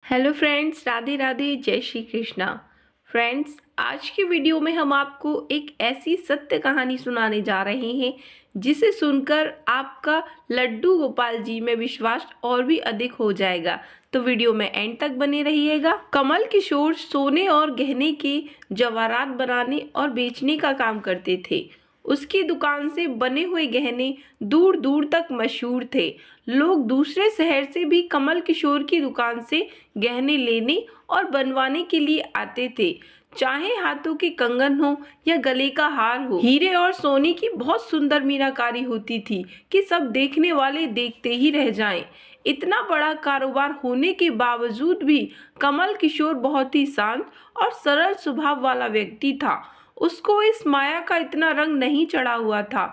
Hello friends, Radhe Radhe, जय Shri Krishna. Friends, आज की वीडियो में हम आपको एक ऐसी सत्य कहानी सुनाने जा रहे हैं जिसे सुनकर आपका लड्डू गोपाल जी में विश्वास और भी अधिक हो जाएगा। तो वीडियो में एंड तक बने रहिएगा। कमल किशोर सोने और गहने के जवाहरात बनाने और बेचने का काम करते थे। उसकी दुकान से बने हुए गहने दूर दूर तक मशहूर थे। लोग दूसरे शहर से भी कमल किशोर की दुकान से गहने लेने और बनवाने के लिए आते थे। चाहे हाथों के कंगन हो या गले का हार हो, हीरे और सोने की बहुत सुंदर मीनाकारी होती थी कि सब देखने वाले देखते ही रह जाएं। इतना बड़ा कारोबार होने के बावजूद भी कमल किशोर बहुत ही शांत और सरल स्वभाव वाला व्यक्ति था। उसको इस माया का इतना रंग नहीं चढ़ा हुआ था।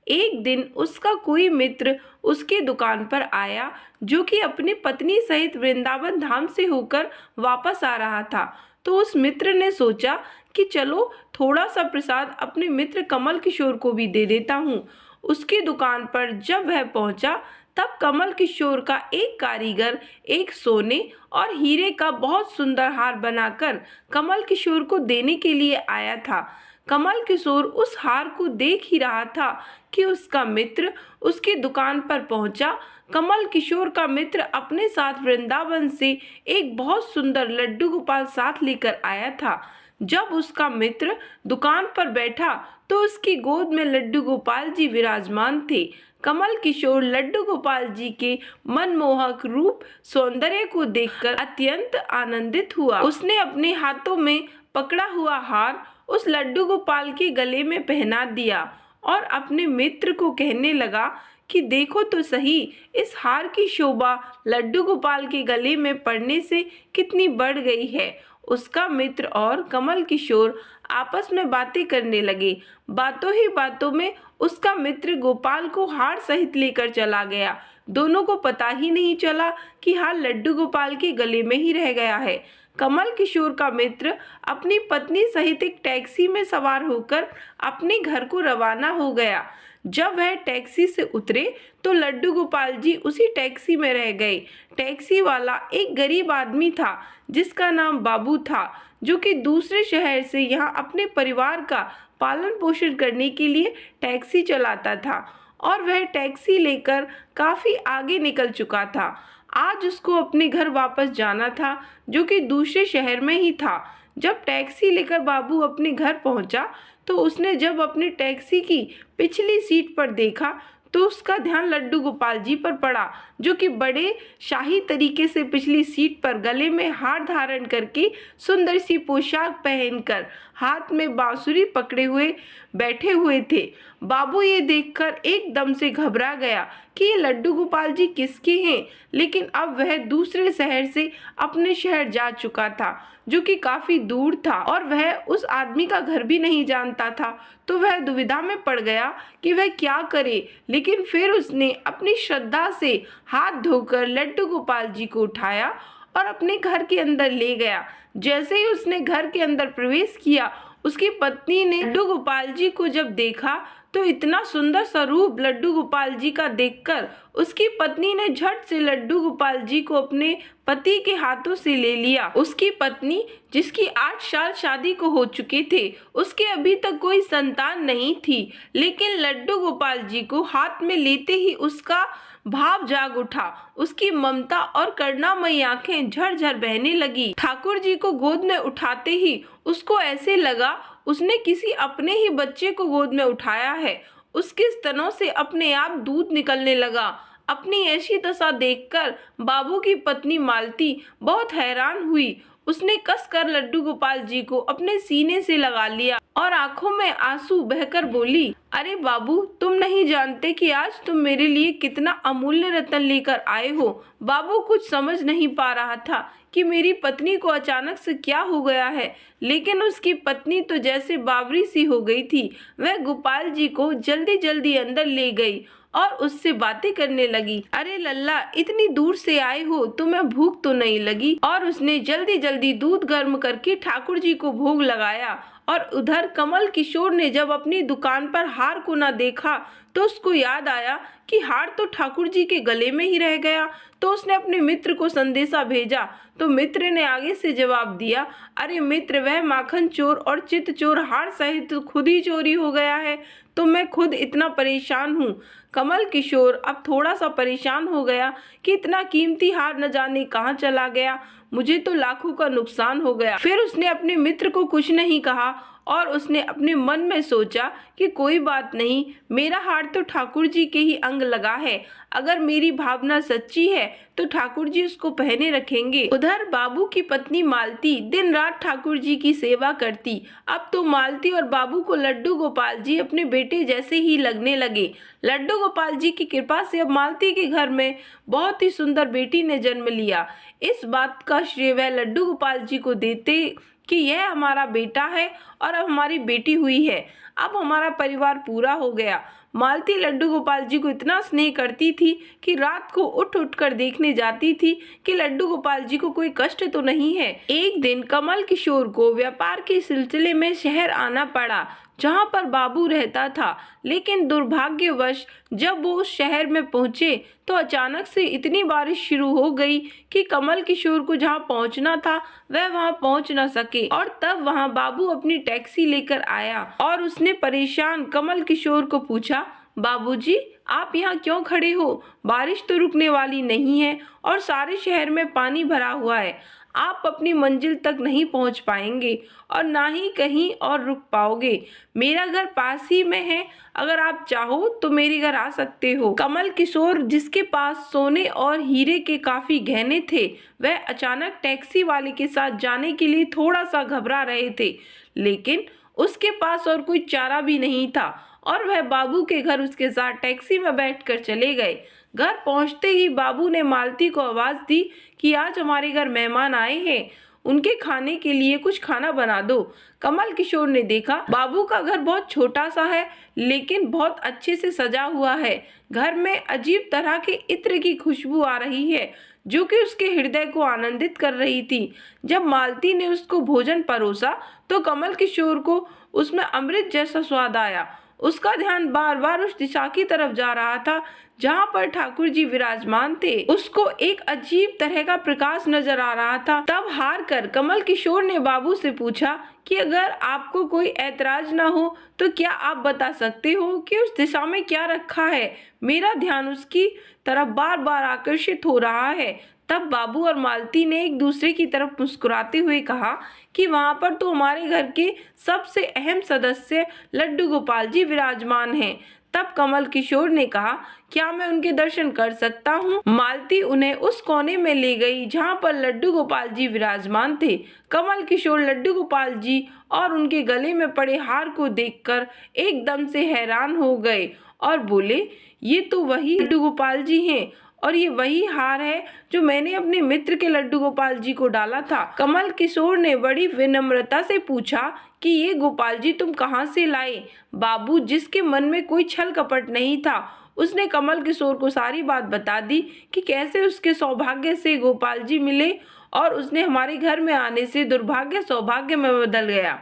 एक दिन उसका कोई मित्र उसकी दुकान पर आया, जो कि अपनी पत्नी सहित वृंदावन धाम से होकर वापस आ रहा था। तो उस मित्र ने सोचा कि चलो थोड़ा सा प्रसाद अपने मित्र कमल किशोर को भी दे देता हूँ। उसकी दुकान पर जब वह पहुंचा तब कमल किशोर का एक कारीगर एक सोने और हीरे का बहुत सुंदर हार बनाकर कमल किशोर को देने के लिए आया था। कमल किशोर उस हार को देख ही रहा था कि उसका मित्र उसकी दुकान पर पहुंचा। कमल किशोर का मित्र अपने साथ वृंदावन से एक बहुत सुंदर लड्डू गोपाल साथ लेकर आया था। जब उसका मित्र दुकान पर बैठा तो उसकी गोद में लड्डू गोपाल जी विराजमान थे। कमल किशोर लड्डू गोपाल जी के मनमोहक रूप सौंदर्य को देखकर अत्यंत आनंदित हुआ। उसने अपने हाथों में पकड़ा हुआ हार उस लड्डू गोपाल के गले में पहना दिया और अपने मित्र को कहने लगा कि देखो तो सही, इस हार की शोभा लड्डू गोपाल के गले में पड़ने से कितनी बढ़ गई है। उसका मित्र और कमल किशोर आपस में बातें करने लगे। बातों ही बातों में उसका मित्र गोपाल को हार सहित लेकर चला गया। दोनों को पता ही नहीं चला कि हार लड्डू गोपाल के गले में ही रह गया है। कमल किशोर का मित्र अपनी पत्नी सहित एक टैक्सी में सवार होकर अपने घर को रवाना हो गया। जब वह टैक्सी से उतरे तो लड्डू गोपाल जी उसी टैक्सी में रह गए। टैक्सी वाला एक गरीब आदमी था जिसका नाम बाबू था, जो कि दूसरे शहर से यहाँ अपने परिवार का पालन पोषण करने के लिए टैक्सी चलाता था और वह टैक्सी लेकर काफ़ी आगे निकल चुका था। आज उसको अपने घर वापस जाना था, जो कि दूसरे शहर में ही था। जब टैक्सी लेकर बाबू अपने घर पहुंचा तो उसने जब अपनी टैक्सी की पिछली सीट पर देखा तो उसका ध्यान लड्डू गोपाल जी पर पड़ा, जो कि बड़े शाही तरीके से पिछली सीट पर गले में हार धारण करके सुंदर सी पोशाक पहनकर हाथ में बांसुरी पकड़े हुए बैठे हुए थे। बाबू ये देखकर एकदम से घबरा गया कि ये लड्डू गोपाल जी किसके हैं, लेकिन अब वह दूसरे शहर से अपने शहर जा चुका था, जो कि काफ़ी दूर था और वह उस आदमी का घर भी नहीं जानता था। तो वह दुविधा में पड़ गया कि वह क्या करे, लेकिन फिर उसने अपनी श्रद्धा से हाथ धोकर लड्डू गोपाल जी को उठाया और अपने घर के अंदर ले गया। जैसे ही उसने घर के अंदर प्रवेश किया, उसकी पत्नी ने लड्डू गोपाल जी को जब देखा तो इतना सुंदर स्वरूप लड्डू गोपाल जी का देखकर उसकी पत्नी ने झट से लड्डू गोपाल जी को अपने पति के हाथों से ले लिया। उसकी पत्नी, जिसकी 8 साल शादी को हो चुके थे, उसके अभी तक कोई संतान नहीं थी, लेकिन लड्डू गोपाल जी को हाथ में लेते ही उसका भाव जाग उठा। उसकी ममता और करुणामयी आंखें झरझर बहने लगी। ठाकुर जी को गोद में उठाते ही उसको ऐसे लगा उसने किसी अपने ही बच्चे को गोद में उठाया है। उसके स्तनों से अपने आप दूध निकलने लगा। अपनी ऐसी दशा देखकर बाबू की पत्नी मालती बहुत हैरान हुई। उसने कसकर लड्डू गोपाल जी को अपने सीने से लगा लिया और आंखों में आंसू बहकर बोली, अरे बाबू, तुम नहीं जानते कि आज तुम मेरे लिए कितना अमूल्य रत्न लेकर आए हो। बाबू कुछ समझ नहीं पा रहा था कि मेरी पत्नी को अचानक से क्या हो गया है, लेकिन उसकी पत्नी तो जैसे बावरी सी हो गई थी। वह गोपाल जी को जल्दी जल्दी अंदर ले गई और उससे बातें करने लगी। अरे लल्ला, इतनी दूर से आए हो, तुम्हें भूख तो नहीं लगी? और उसने जल्दी जल्दी दूध गर्म करके ठाकुर जी को भोग लगाया। और उधर कमल किशोर ने जब अपनी दुकान पर हार को न देखा तो उसको याद आया कि हार तो ठाकुर जी के गले में ही रह गया। तो उसने अपने मित्र को संदेशा भेजा। तो मित्र ने आगे से जवाब दिया, अरे मित्र, वह माखन चोर और चित चोर हार सहित खुद ही चोरी हो गया है, तो मैं खुद इतना परेशान हूँ। कमल किशोर अब थोड़ा सा परेशान हो गया कि इतना कीमती हार न जाने कहाँ चला गया, मुझे तो लाखों का नुकसान हो गया। फिर उसने अपने मित्र को कुछ नहीं कहा और उसने अपने मन में सोचा कि कोई बात नहीं, मेरा हार तो ठाकुर जी के ही अंग लगा है, अगर मेरी भावना सच्ची है तो ठाकुर जी उसको पहने रखेंगे। उधर बाबू की पत्नी मालती दिन रात ठाकुर जी की सेवा करती। अब तो मालती और बाबू को लड्डू गोपाल जी अपने बेटे जैसे ही लगने लगे। लड्डू गोपाल जी की कृपा से अब मालती के घर में बहुत ही सुंदर बेटी ने जन्म लिया। इस बात का श्रेय वह लड्डू गोपाल जी को देते कि यह हमारा बेटा है और अब हमारी बेटी हुई है, अब हमारा परिवार पूरा हो गया। मालती लड्डू गोपाल जी को इतना स्नेह करती थी कि रात को उठ उठ कर देखने जाती थी कि लड्डू गोपाल जी को कोई कष्ट तो नहीं है। एक दिन कमल किशोर को व्यापार के सिलसिले में शहर आना पड़ा जहां पर बाबू रहता था, लेकिन दुर्भाग्यवश जब वो उस शहर में पहुंचे तो अचानक से इतनी बारिश शुरू हो गई कि कमल किशोर को जहां पहुंचना था वह वहां पहुंच न सके। और तब वहां बाबू अपनी टैक्सी लेकर आया और उसने परेशान कमल किशोर को पूछा, बाबूजी, आप यहाँ क्यों खड़े हो? बारिश तो रुकने वाली नहीं है और सारे शहर में पानी भरा हुआ है, आप अपनी मंजिल तक नहीं पहुंच पाएंगे और ना ही कहीं और रुक पाओगे। मेरा घर पास ही में है, अगर आप चाहो तो मेरे घर आ सकते हो। कमल किशोर, जिसके पास सोने और हीरे के काफी गहने थे, वह अचानक टैक्सी वाले के साथ जाने के लिए थोड़ा सा घबरा रहे थे, लेकिन उसके पास और कोई चारा भी नहीं था और वह बाबू के घर उसके साथ टैक्सी में बैठकर चले गए। घर पहुंचते ही बाबू ने मालती को आवाज दी कि आज हमारे घर मेहमान आए हैं, उनके खाने के लिए कुछ खाना बना दो। कमल किशोर ने देखा बाबू का घर बहुत छोटा सा है लेकिन बहुत अच्छे से सजा हुआ है। घर में अजीब तरह के इत्र की खुशबू आ रही है जो कि उसके हृदय को आनंदित कर रही थी। जब मालती ने उसको भोजन परोसा तो कमल किशोर को उसमें अमृत जैसा स्वाद आया। उसका ध्यान बार बार उस दिशा की तरफ जा रहा था जहाँ पर ठाकुर जी विराजमान थे। उसको एक अजीब तरह का प्रकाश नजर आ रहा था। तब हार कर कमल किशोर ने बाबू से पूछा कि अगर आपको कोई ऐतराज ना हो तो क्या आप बता सकते हो कि उस दिशा में क्या रखा है? मेरा ध्यान उसकी तरफ बार बार आकर्षित हो रहा है। तब बाबू और मालती ने एक दूसरे की तरफ मुस्कुराते हुए कहा कि वहां पर तो हमारे घर के सबसे अहम सदस्य लड्डू गोपाल जी विराजमान हैं। तब कमल किशोर ने कहा, क्या मैं उनके दर्शन कर सकता हूँ? मालती उन्हें उस कोने में ले गई जहाँ पर लड्डू गोपाल जी विराजमान थे। कमल किशोर लड्डू गोपाल जी और उनके गले में पड़े हार को देखकर एकदम से हैरान हो गए और बोले, ये तो वही लड्डू गोपाल जी हैं और ये वही हार है जो मैंने अपने मित्र के लड्डू गोपाल जी को डाला था। कमल किशोर ने बड़ी विनम्रता से पूछा कि ये गोपाल जी तुम कहाँ से लाए? बाबू, जिसके मन में कोई छल कपट नहीं था, उसने कमल किशोर को सारी बात बता दी कि कैसे उसके सौभाग्य से गोपाल जी मिले और उसने हमारे घर में आने से दुर्भाग्य सौभाग्य में बदल गया।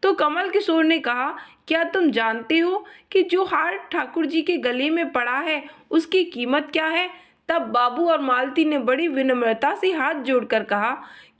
तो कमल किशोर ने कहा, क्या तुम जानते हो कि जो हार ठाकुर जी के गले में पड़ा है उसकी कीमत क्या है? तब बाबू और मालती ने बड़ी विनम्रता से हाथ जोड़कर कहा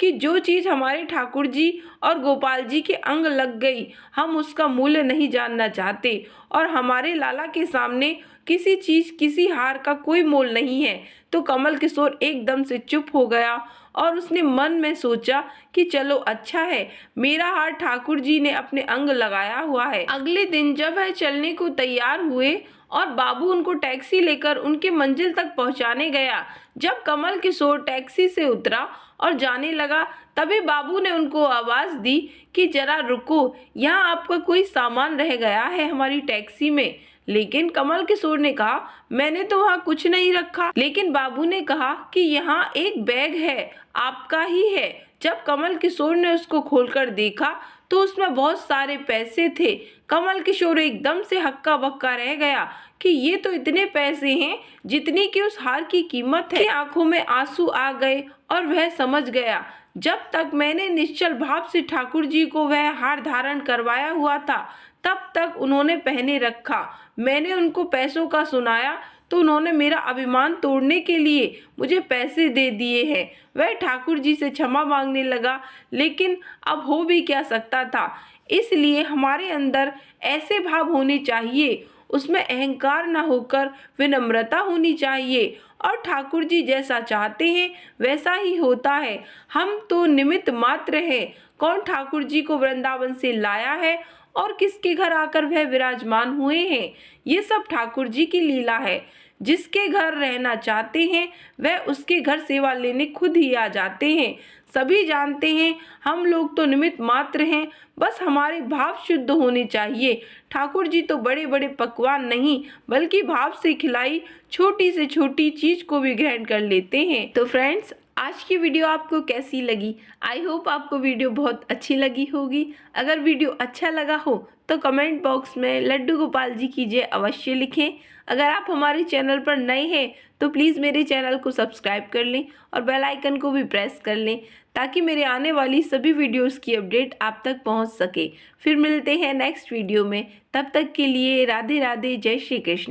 कि जो चीज हमारे ठाकुर जी और गोपाल जी के अंग लग गई, हम उसका मूल्य नहीं जानना चाहते और हमारे लाला के सामने किसी चीज, किसी हार का कोई मोल नहीं है। तो कमल किशोर एकदम से चुप हो गया और उसने मन में सोचा कि चलो अच्छा है, मेरा हार ठाकुर जी ने अपने अंग लगाया हुआ है। अगले दिन जब वह चलने को तैयार हुए और बाबू उनको टैक्सी लेकर उनके मंजिल तक पहुंचाने गया, जब कमल किशोर टैक्सी से उतरा और जाने लगा तभी बाबू ने उनको आवाज दी कि जरा रुको, यहाँ आपका कोई सामान रह गया है हमारी टैक्सी में। लेकिन कमल किशोर ने कहा, मैंने तो वहाँ कुछ नहीं रखा। लेकिन बाबू ने कहा कि यहाँ एक बैग है, आपका ही है। जब कमल किशोर ने उसको खोलकर देखा तो उसमें बहुत सारे पैसे थे। कमल किशोर एकदम से हक्का बक्का रह गया कि ये तो इतने पैसे हैं जितनी कि उस हार की कीमत है। आंखों में आंसू आ गए और वह समझ गया, जब तक मैंने निश्चल भाव से ठाकुर जी को वह हार धारण करवाया हुआ था तब तक उन्होंने पहने रखा। मैंने उनको पैसों का सुनाया तो उन्होंने मेरा अभिमान तोड़ने के लिए मुझे पैसे दे दिए हैं। वह ठाकुर जी से क्षमा मांगने लगा, लेकिन अब हो भी क्या सकता था। इसलिए हमारे अंदर ऐसे भाव होने चाहिए, उसमें अहंकार न होकर विनम्रता होनी चाहिए, और ठाकुर जी जैसा चाहते हैं वैसा ही होता है। हम तो निमित्त मात्र हैं। कौन ठाकुर जी को वृंदावन से लाया है और किसके घर आकर वह विराजमान हुए हैं, ये सब ठाकुर जी की लीला है। जिसके घर रहना चाहते हैं वह उसके घर सेवा लेने खुद ही आ जाते हैं। सभी जानते हैं हम लोग तो निमित्त मात्र हैं, बस हमारे भाव शुद्ध होने चाहिए। ठाकुर जी तो बड़े बड़े पकवान नहीं बल्कि भाव से खिलाई छोटी से छोटी चीज को भी ग्रहण कर लेते हैं। तो फ्रेंड्स, आज की वीडियो आपको कैसी लगी? आई होप आपको वीडियो बहुत अच्छी लगी होगी। अगर वीडियो अच्छा लगा हो तो कमेंट बॉक्स में लड्डू गोपाल जी की जय अवश्य लिखें। अगर आप हमारे चैनल पर नए हैं तो प्लीज़ मेरे चैनल को सब्सक्राइब कर लें और बेल आइकन को भी प्रेस कर लें, ताकि मेरे आने वाली सभी वीडियोस की अपडेट आप तक पहुंच सके। फिर मिलते हैं नेक्स्ट वीडियो में। तब तक के लिए राधे राधे, जय श्री कृष्ण।